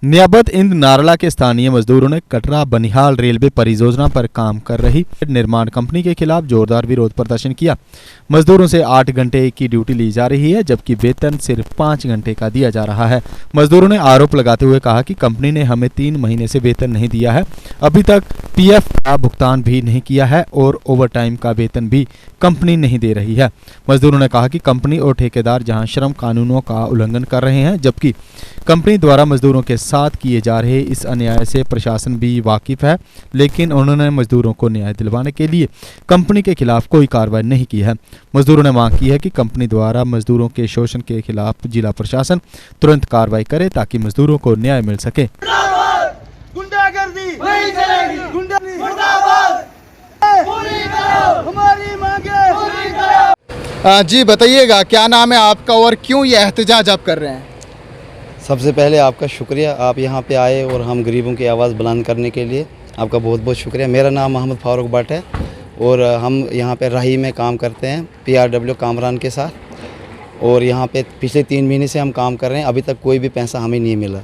नियाबत इंद नारला के स्थानीय मजदूरों ने कटरा बनिहाल रेलवे परियोजना पर काम कर रही निर्माण कंपनी के खिलाफ जोरदार विरोध प्रदर्शन किया। मजदूरों से 8 घंटे की ड्यूटी ली जा रही है, जबकि वेतन सिर्फ 5 घंटे का दिया जा रहा है। मजदूरों ने आरोप लगाते हुए कहा कि कंपनी ने हमें 3 महीने से वेतन नहीं दिया है, अभी तक पीएफ का भुगतान भी नहीं किया है और ओवरटाइम का वेतन भी कंपनी नहीं दे रही है। मजदूरों ने कहा कि कंपनी और ठेकेदार जहां श्रम कानूनों का उल्लंघन कर रहे हैं, जबकि कंपनी द्वारा मजदूरों के साथ किए जा रहे इस अन्याय से प्रशासन भी वाकिफ है, लेकिन उन्होंने मजदूरों को न्याय दिलवाने के लिए कंपनी के खिलाफ कोई कार्रवाई नहीं की है। मजदूरों ने मांग की है कि कंपनी द्वारा मजदूरों के शोषण के खिलाफ जिला प्रशासन तुरंत कार्रवाई करे ताकि मजदूरों को न्याय मिल सके। गुंडागर्दी नहीं चलेगी, मुर्दाबाद, पूरी करो हमारी मांगे, पूरी करो। जी बताइएगा, क्या नाम है आपका और क्यों ये एहतजाज आप कर रहे हैं? सबसे पहले आपका शुक्रिया, आप यहाँ पे आए और हम गरीबों की आवाज़ बुलंद करने के लिए आपका बहुत बहुत शुक्रिया। मेरा नाम मोहम्मद फारूक भट्ट है और हम यहाँ पे राही में काम करते हैं PRW कामरान के साथ, और यहाँ पे पिछले 3 महीने से हम काम कर रहे हैं, अभी तक कोई भी पैसा हमें नहीं मिला।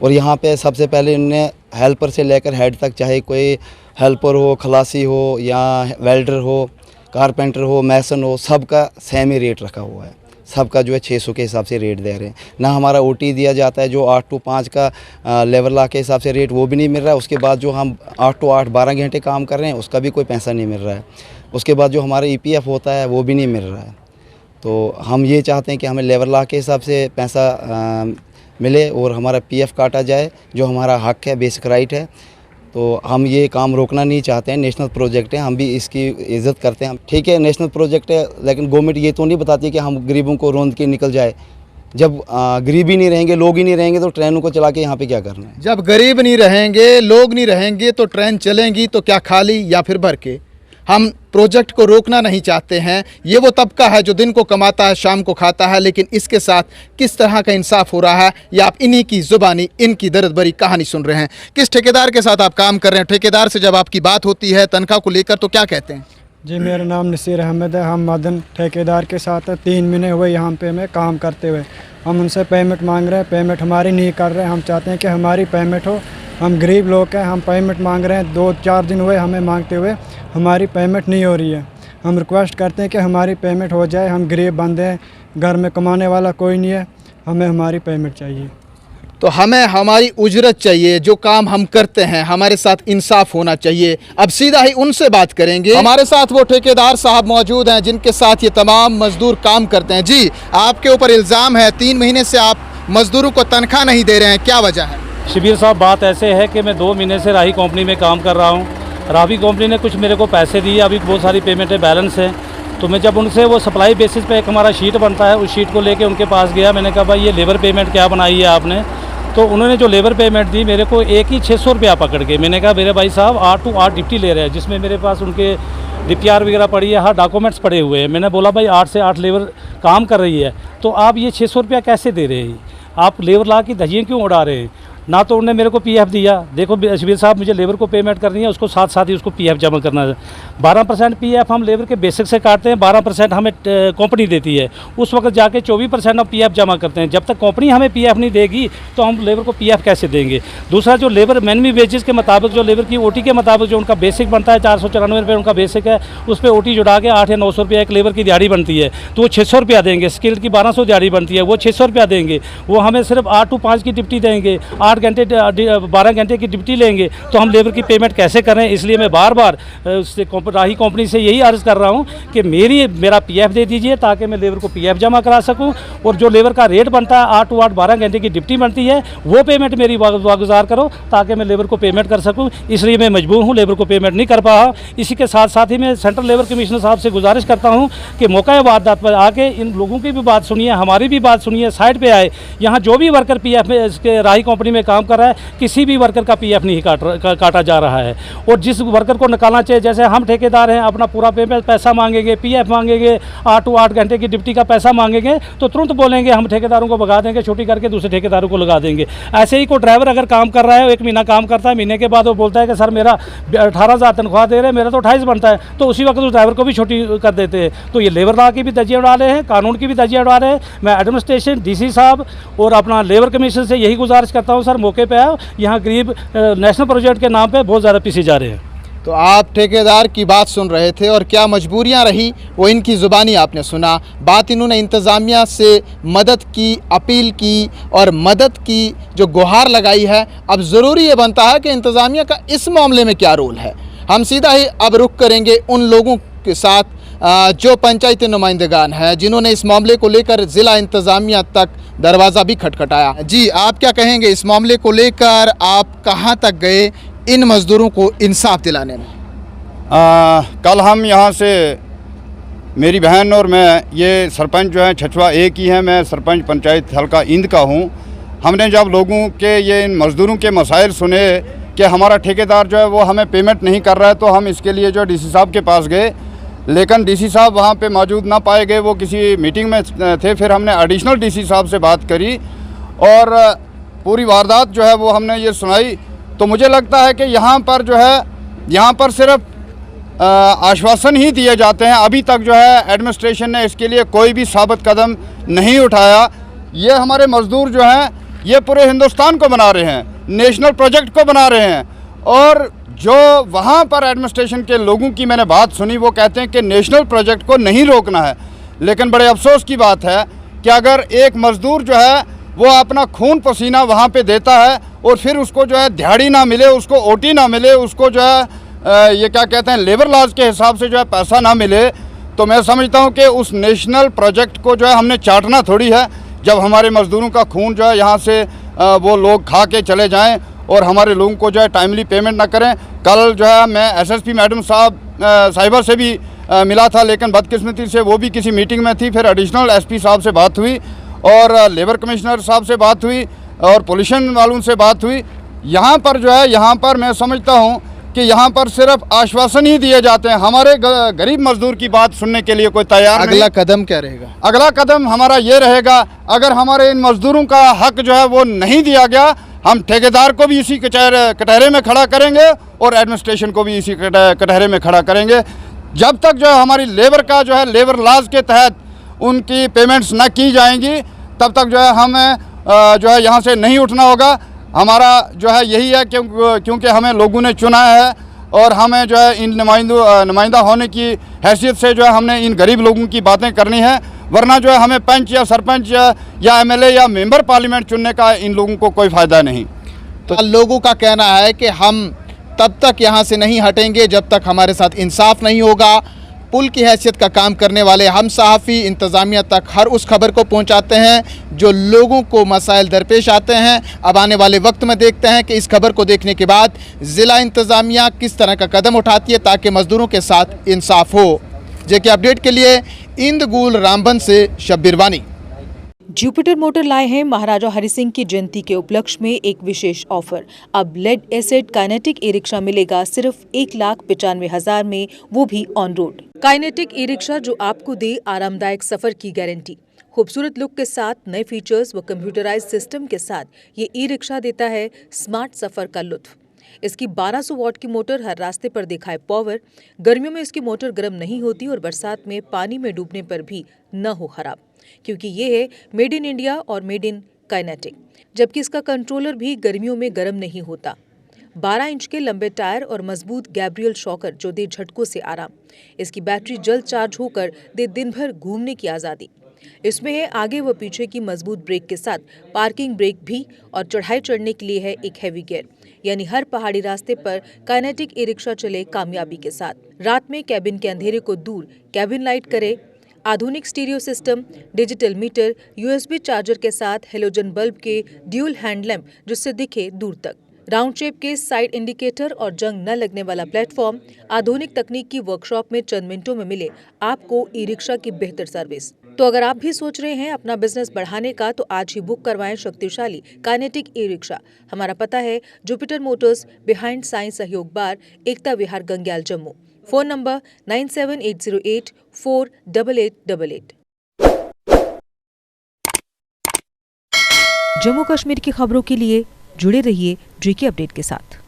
और यहाँ पे सबसे पहले उन्होंने हेल्पर से लेकर हेड तक, चाहे कोई हेल्पर हो, खलासी हो या वेल्डर हो, कारपेंटर हो, मैसन हो, सबका सेम ही रेट रखा हुआ है। सबका जो है 600 के हिसाब से रेट दे रहे हैं। ना हमारा OT दिया जाता है, जो 8 to 5 का लेबर लॉ के हिसाब से रेट वो भी नहीं मिल रहा है। उसके बाद जो हम 8 to 8 12 घंटे काम कर रहे हैं, उसका भी कोई पैसा नहीं मिल रहा है। उसके बाद जो हमारा EPF होता है वो भी नहीं मिल रहा है। तो हम ये चाहते हैं कि हमें लेबर लॉ के हिसाब से पैसा मिले और हमारा PF काटा जाए, जो हमारा हक है, बेसिक राइट है। तो हम ये काम रोकना नहीं चाहते हैं। नेशनल प्रोजेक्ट है, हम भी इसकी इज़्ज़त करते हैं। ठीक है, नेशनल प्रोजेक्ट है, लेकिन गवर्नमेंट ये तो नहीं बताती कि हम गरीबों को रोंद के निकल जाए। जब गरीब ही नहीं रहेंगे, लोग ही नहीं रहेंगे, तो ट्रेनों को चला के यहाँ पे क्या करना है? जब गरीब नहीं रहेंगे, लोग नहीं रहेंगे, तो ट्रेन चलेंगी तो क्या खाली या फिर भर के? हम प्रोजेक्ट को रोकना नहीं चाहते हैं। ये वो तबका है जो दिन को कमाता है, शाम को खाता है, लेकिन इसके साथ किस तरह का इंसाफ हो रहा है, ये आप इन्हीं की ज़ुबानी, इनकी दर्द भरी कहानी सुन रहे हैं। किस ठेकेदार के साथ आप काम कर रहे हैं? ठेकेदार से जब आपकी बात होती है तनख्वाह को लेकर, तो क्या कहते हैं? जी, मेरा नाम नसीर अहमद है। हम मदन ठेकेदार के साथ 3 महीने हुए यहाँ पे में काम करते हुए। हम उनसे पेमेंट मांग रहे हैं, पेमेंट हमारी नहीं कर रहे हैं। हम चाहते हैं कि हमारी पेमेंट हो। हम गरीब लोग हैं, हम पेमेंट मांग रहे हैं। 2-4 दिन हुए हमें मांगते हुए, हमारी पेमेंट नहीं हो रही है। हम रिक्वेस्ट करते हैं कि हमारी पेमेंट हो जाए। हम गरीब बंदे हैं, घर में कमाने वाला कोई नहीं है, हमें हमारी पेमेंट चाहिए। तो हमें हमारी उजरत चाहिए, जो काम हम करते हैं हमारे साथ इंसाफ होना चाहिए। अब सीधा ही उनसे बात करेंगे। हमारे साथ वो ठेकेदार साहब मौजूद हैं जिनके साथ ये तमाम मजदूर काम करते हैं। जी, आपके ऊपर इल्ज़ाम है 3 महीने से आप मजदूरों को तनख्वाह नहीं दे रहे हैं, क्या वजह है? शबीर साहब, बात ऐसे है कि मैं 2 महीने से राही कंपनी में काम कर रहा हूँ। राही कंपनी ने कुछ मेरे को पैसे दिए, अभी बहुत सारी पेमेंटें बैलेंस हैं। तो मैं जब उनसे वो सप्लाई बेसिस पे एक हमारा शीट बनता है, उस शीट को लेके उनके पास गया। मैंने कहा भाई ये लेबर पेमेंट क्या बनाई है आपने? तो उन्होंने जो लेबर पेमेंट दी मेरे को एक ही 600 रुपया पकड़ के। मैंने कहा मेरे भाई साहब 8 to 8 ड्यूटी ले रहे हैं, जिसमें मेरे पास उनके DPR वगैरह पड़ी है, हाँ डॉक्यूमेंट्स पड़े हुए हैं। मैंने बोला भाई 8 से 8 लेबर काम कर रही है, तो आप ये 600 रुपया कैसे दे रहे हैं? आप लेबर ला की धज्जियाँ क्यों उड़ा रहे हैं? ना तो उन्होंने मेरे को PF दिया। देखो शबीर साहब, मुझे लेबर को पेमेंट करनी है, उसको साथ साथ ही उसको PF जमा करना है। 12% PF हम लेबर के बेसिक से काटते हैं, 12% हमें कंपनी देती है। उस वक्त जाके 24% हम PF जमा करते हैं। जब तक कंपनी हमें PF नहीं देगी तो हम लेबर को PF कैसे देंगे? दूसरा, जो लेबर मिनिमम वेजेस के मुताबिक, जो लेबर की OT के मुताबिक जो उनका बेसिक बनता है, 494 रुपये उनका बेसिक है, उस पर OT जुड़ा के 8 या 900 रुपया एक लेबर की दिहाड़ी बनती है, तो वो 600 रुपया देंगे। स्किल्ड की 1200 दिहाड़ी बनती है, वो 600 रुपया देंगे। वो हमें सिर्फ 8 to 5 की ड्यूटी देंगे, 8 घंटे 12 घंटे की ड्यूटी लेंगे, तो हम लेबर की पेमेंट कैसे करें? इसलिए मैं बार बार राही कंपनी से यही अर्ज़ कर रहा हूं कि मेरा PF दे दीजिए, ताकि मैं लेबर को PF जमा करा सकूं, और जो लेबर का रेट बनता है 8 to 8 12 घंटे की ड्यूटी बनती है, वो पेमेंट मेरी वागुजार करो, ताकि मैं लेबर को पेमेंट कर सकूँ। इसलिए मैं मजबूर हूँ, लेबर को पेमेंट नहीं कर पा। इसी के साथ साथ ही मैं सेंट्रल लेबर कमिश्नर साहब से गुजारिश करता हूँ कि मौका वारदात पर आके इन लोगों की भी बात सुनिए, हमारी भी बात सुनिए, साइड पर आए। यहाँ जो भी वर्कर PF में राही कंपनी में काम कर रहा है, किसी भी वर्कर का पीएफ नहीं काटा जा रहा है। और जिस वर्कर को निकालना चाहिए, जैसे हम ठेकेदार हैं, अपना पूरा पैसा मांगेंगे, पीएफ मांगेंगे, 8 घंटे की ड्यूटी का पैसा मांगेंगे तो तुरंत बोलेंगे हम ठेकेदारों को भगा देंगे, छुट्टी करके दूसरे ठेकेदारों को लगा देंगे। ऐसे ही कोई ड्राइवर अगर काम कर रहा है, 1 महीना काम करता है, महीने के बाद वो बोलता है कि सर मेरा 18,000 तनख्वाह दे रहे हैं, मेरा तो 28 बनता है, तो उसी वक्त उस ड्राइवर को भी छुट्टी कर देते हैं। तो ये लेबर लॉ की भी धज्जियां उड़ा रहे हैं, कानून की भी धज्जियां उड़ा रहे हैं। मैं एडमिनिस्ट्रेशन, डीसी साहब और अपना लेबर कमीशन से यही गुजारिश करता हूँ, सर मौके पे आओ, यहाँ गरीब नेशनल प्रोजेक्ट के नाम पे बहुत ज़्यादा पीछे जा रहे हैं। तो आप ठेकेदार की बात सुन रहे थे और क्या मजबूरियां रही वो इनकी ज़ुबानी आपने सुना। बात इन्होंने इंतज़ामिया से मदद की, अपील की और मदद की जो गुहार लगाई है। अब ज़रूरी ये बनता है कि इंतज़ामिया का इस मामले में क्या रोल है। हम सीधा ही अब रुख करेंगे उन लोगों के साथ जो पंचायती नुमाइंदगान हैं, जिन्होंने इस मामले को लेकर ज़िला इंतज़ामिया तक दरवाज़ा भी खटखटाया। जी, आप क्या कहेंगे इस मामले को लेकर? आप कहाँ तक गए इन मज़दूरों को इंसाफ दिलाने में? कल हम यहाँ से, मेरी बहन और मैं, ये सरपंच जो है छछवा एक ही है, मैं सरपंच पंचायत हल्का इंद का हूँ। हमने जब लोगों के ये इन मज़दूरों के मसाइल सुने कि हमारा ठेकेदार जो है वो हमें पेमेंट नहीं कर रहा है, तो हम इसके लिए जो डीसी साहब के पास गए, लेकिन डीसी साहब वहाँ पे मौजूद ना पाए गए, वो किसी मीटिंग में थे। फिर हमने एडिशनल डीसी साहब से बात करी और पूरी वारदात जो है वो हमने ये सुनाई। तो मुझे लगता है कि यहाँ पर जो है, यहाँ पर सिर्फ आश्वासन ही दिए जाते हैं। अभी तक जो है एडमिनिस्ट्रेशन ने इसके लिए कोई भी साबित कदम नहीं उठाया। ये हमारे मज़दूर जो हैं ये पूरे हिंदुस्तान को बना रहे हैं, नेशनल प्रोजेक्ट को बना रहे हैं। और जो वहाँ पर एडमिनिस्ट्रेशन के लोगों की मैंने बात सुनी, वो कहते हैं कि नेशनल प्रोजेक्ट को नहीं रोकना है। लेकिन बड़े अफसोस की बात है कि अगर एक मज़दूर जो है वो अपना खून पसीना वहाँ पे देता है और फिर उसको जो है दिहाड़ी ना मिले, उसको ओटी ना मिले, उसको जो है ये क्या कहते हैं लेबर लॉज के हिसाब से जो है पैसा ना मिले, तो मैं समझता हूँ कि उस नेशनल प्रोजेक्ट को जो है हमने चाटना थोड़ी है। जब हमारे मज़दूरों का खून जो है यहाँ से वो लोग खा के चले जाएं और हमारे लोगों को जो है टाइमली पेमेंट ना करें। कल जो है मैं एसएसपी मैडम साहिबा से भी मिला था, लेकिन बदकिस्मती से वो भी किसी मीटिंग में थी। फिर एडिशनल एसपी साहब से बात हुई और लेबर कमिश्नर साहब से बात हुई और पोल्यूशन वालों से बात हुई। यहाँ पर जो है, यहाँ पर मैं समझता हूँ कि यहाँ पर सिर्फ आश्वासन ही दिए जाते हैं। हमारे गरीब मजदूर की बात सुनने के लिए कोई तैयार नहीं। अगला कदम क्या रहेगा? अगला कदम हमारा ये रहेगा, अगर हमारे इन मजदूरों का हक जो है वो नहीं दिया गया, हम ठेकेदार को भी इसी कटहरे में खड़ा करेंगे और एडमिनिस्ट्रेशन को भी इसी कटहरे में खड़ा करेंगे। जब तक जो है हमारी लेबर का जो है लेबर लॉज के तहत उनकी पेमेंट्स न की जाएंगी, तब तक जो है हमें जो है यहाँ से नहीं उठना होगा। हमारा जो है यही है क्योंकि हमें लोगों ने चुना है और हमें जो है इन नुमाइंदा होने की हैसियत से जो है हमने इन गरीब लोगों की बातें करनी है। वरना जो है हमें पंच या सरपंच या एमएलए या मेंबर पार्लियामेंट चुनने का इन लोगों को कोई फ़ायदा नहीं। तो लोगों का कहना है कि हम तब तक यहाँ से नहीं हटेंगे जब तक हमारे साथ इंसाफ नहीं होगा। पुल की हैसियत का काम करने वाले हम सहाफ़ी इंतज़ामिया तक हर उस खबर को पहुँचाते हैं जो लोगों को मसाइल दरपेश आते हैं। अब आने वाले वक्त में देखते हैं कि इस खबर को देखने के बाद ज़िला इंतज़ामिया किस तरह का कदम उठाती है ताकि मज़दूरों के साथ इंसाफ हो। जेके अपडेट के लिए इंदगुल रामबन से शब्बीर वानी। जुपिटर मोटर लाए हैं महाराजा हरि सिंह की जयंती के उपलक्ष्य में एक विशेष ऑफर। अब lead acid Kinetic e rickshaw मिलेगा सिर्फ 1,95,000 में, वो भी on road. Kinetic e rickshaw जो आपको दे आरामदायक सफर की गारंटी। खूबसूरत लुक के साथ, नए फीचर्स व कंप्यूटराइज सिस्टम के साथ ये ई रिक्शा देता है स्मार्ट सफर का लुत्फ। इसकी 1200 वॉट की मोटर हर रास्ते पर दिखाए पावर। गर्मियों में इसकी मोटर गर्म नहीं होती और बरसात में पानी में डूबने पर भी न हो खराब, क्योंकि ये है मेड इन इंडिया और मेड इन काइनेटिक। जबकि इसका कंट्रोलर भी गर्मियों में गर्म नहीं होता। 12 इंच के लंबे टायर और मजबूत गैब्रियल शॉकर जो दे झटकों से आराम। इसकी बैटरी जल्द चार्ज होकर दे दिन भर घूमने की आज़ादी। इसमें है आगे व पीछे की मजबूत ब्रेक के साथ पार्किंग ब्रेक भी, और चढ़ाई चढ़ने के लिए है एक हैवी गियर, यानी हर पहाड़ी रास्ते पर काइनेटिक ई रिक्शा चले कामयाबी के साथ। रात में कैबिन के अंधेरे को दूर कैबिन लाइट करे। आधुनिक stereo system, digital meter, USB charger के साथ हेलोजन बल्ब के ड्यूल हैंड लैंप जिससे दिखे दूर तक। राउंड शेप के साइड इंडिकेटर और जंग न लगने वाला प्लेटफॉर्म। आधुनिक तकनीक की वर्कशॉप में चंद मिनटों में मिले आपको ई रिक्शा की बेहतर सर्विस। तो अगर आप भी सोच रहे हैं अपना बिजनेस बढ़ाने का तो आज ही बुक करवाएं शक्तिशाली काइनेटिक ई रिक्शा। हमारा पता है जुपिटर मोटर्स, बिहाइंड साइंस सहयोग बार, एकता विहार, गंग्याल, जम्मू। Phone number 9780848888। जम्मू कश्मीर की खबरों के लिए जुड़े रहिए JK अपडेट के साथ।